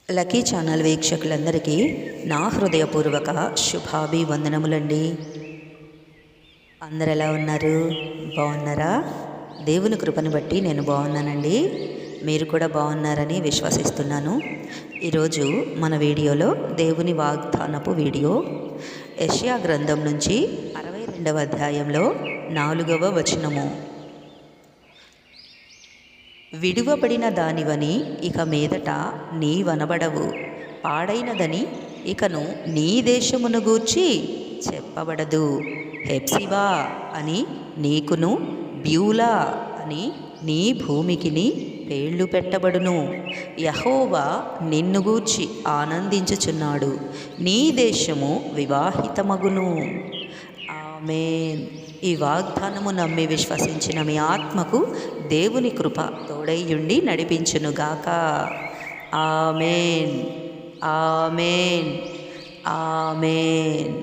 Lucky channel వీక్షకులందరికీ నా హృదయపూర్వక శుభాభివందనములండి. అందరు ఎలా ఉన్నారు? బాగున్నారా? దేవుని కృపను బట్టి నేను బాగున్నానండి. మీరు కూడా బాగున్నారని విశ్వసిస్తున్నాను. ఈరోజు మన వీడియోలో దేవుని వాగ్దానపు వీడియో యెషయా గ్రంథం నుంచి 62వ అధ్యాయంలో 4వ వచనము. విడువబడిన దానివని ఇక మీదట నీవనబడవు, పాడైనదని ఇకను నీ దేశమును గూర్చి చెప్పబడదు. హెప్సిబా అని నీకును, బ్యూలా అని నీ భూమికిని పేర్లు పెట్టబడును. యెహోవా నిన్ను గూర్చి ఆనందించుచున్నాడు, నీ దేశము వివాహితమగును. ఆమేన్. ఈ వాగ్దానము నమ్మి విశ్వసించిన మీ ఆత్మకు దేవుని కృప తోడైయుండి నడిపించునుగాక. ఆమేన్, ఆమేన్, ఆమేన్.